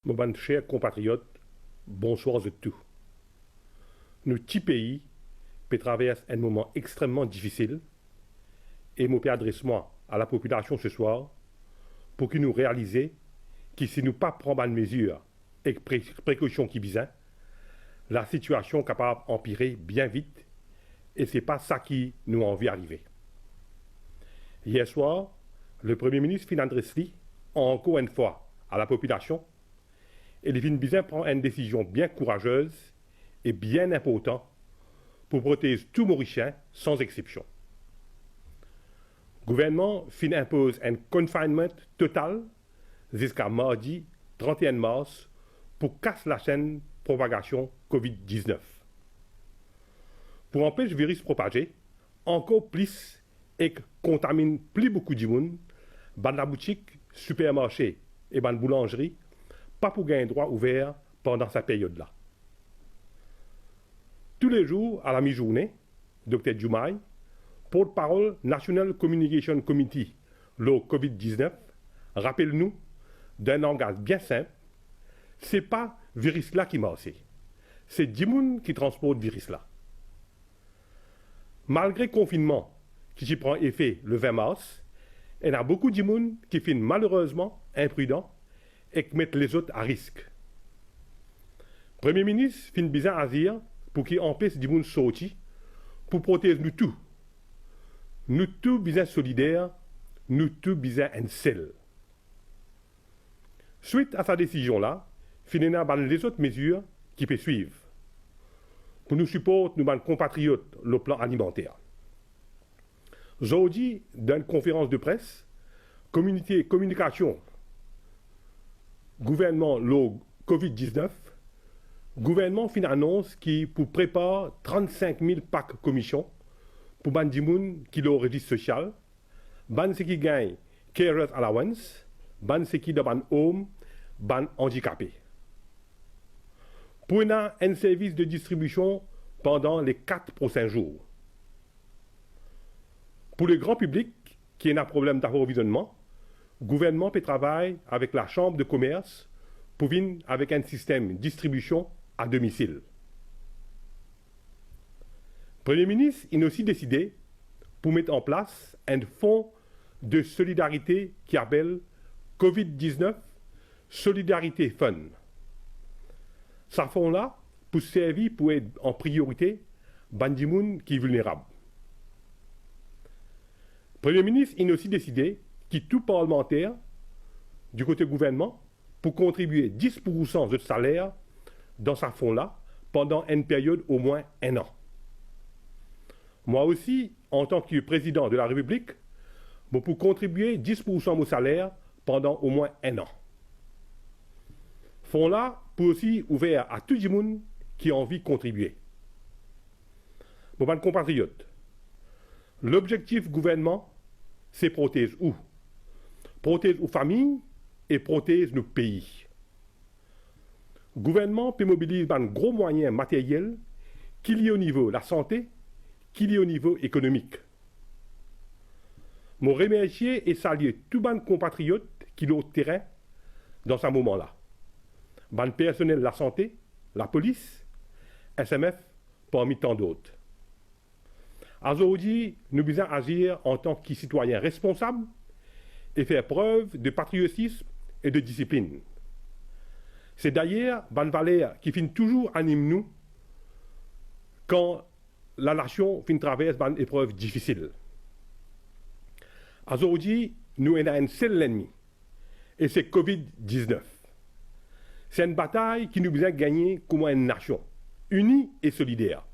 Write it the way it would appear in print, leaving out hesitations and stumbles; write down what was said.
Mes chers compatriotes, bonsoir de tout. Notre petit pays peut traverser un moment extrêmement difficile et je adresse moi à la population ce soir pour que nous réalisions que si nous pas prenons des mesures et précautions qui visent, la situation est capable d'empirer bien vite et ce n'est pas ça qui nous a envie d'arriver. Hier soir, le Premier ministre Finan Dresli, encore une fois à la population, et le Bizin prend une décision bien courageuse et bien importante pour protéger tous Mauriciens sans exception. Le gouvernement impose un confinement total jusqu'à mardi 31 mars pour casser la chaîne de propagation Covid-19. Pour empêcher le virus de propager encore plus et contamine plus beaucoup de monde, dans la boutique, supermarché et dans la boulangerie, pas pour gagner droit ouvert pendant cette période-là. Tous les jours, à la mi-journée, Dr Diomaye, porte-parole National Communication Committee, le COVID-19, rappelle-nous d'un langage bien simple, ce n'est pas le virus-là qui marche, c'est 10 personnes qui transportent le virus-là. Malgré le confinement qui prend effet le 20 mars, il y a beaucoup de gens qui sont malheureusement imprudents et qui mettent les autres à risque. Le Premier ministre fin bizarre à dire pour qu'il empêche les gens de sortir, pour protéger nous tous. Nous tous bizarre solidaires, nous tous bizarre un seul. Suite à sa décision-là, Finena ban les autres mesures qui peuvent suivre. Pour nous supporter, nous ban compatriotes le plan alimentaire. Aujourd'hui, dans une conférence de presse, communication, gouvernement, le Covid-19, gouvernement fin annonce qui pour préparer 35 000 packs commission pour ban dimoun qui le registre social, ban ce qui gagne carers allowance, ban ce qui de ban home, ban handicapé. Pour un service de distribution pendant les 4 prochains jours. Pour le grand public qui a un problème d'approvisionnement, le gouvernement peut travailler avec la Chambre de commerce pour venir avec un système de distribution à domicile. Le Premier ministre a aussi décidé pour mettre en place un fonds de solidarité qui appelle Covid-19 Solidarité Fund. Ce fonds-là pour servir pour être en priorité bandimoun qui est vulnérable. Le Premier ministre a aussi décidé que tout parlementaire du côté gouvernement pour contribuer 10% de salaire dans ce fonds-là pendant une période au moins 1 an. Moi aussi, en tant que président de la République, pour contribuer 10% de mon salaire pendant au moins 1 an. Fonds-là pour aussi ouvert à tout le monde qui a envie de contribuer. Mon compatriotes, l'objectif du gouvernement, c'est protéger où? Protéger aux familles et protéger nos pays. Le gouvernement peut mobiliser un gros moyen matériel qu'il y ait au niveau de la santé, qu'il y ait au niveau économique. Je remercie et saluer tous les compatriotes qui ont terrain dans ce moment-là. Le personnel de la santé, la police, SMF, parmi tant d'autres. Aujourd'hui, nous devons agir en tant que citoyens responsables et faire preuve de patriotisme et de discipline. C'est d'ailleurs une valeur qui finit toujours anime nous quand la nation traverse une épreuve difficile. Aujourd'hui, nous avons un seul ennemi, et c'est Covid-19. C'est une bataille qui nous besoin de gagner comme une nation, unie et solidaire.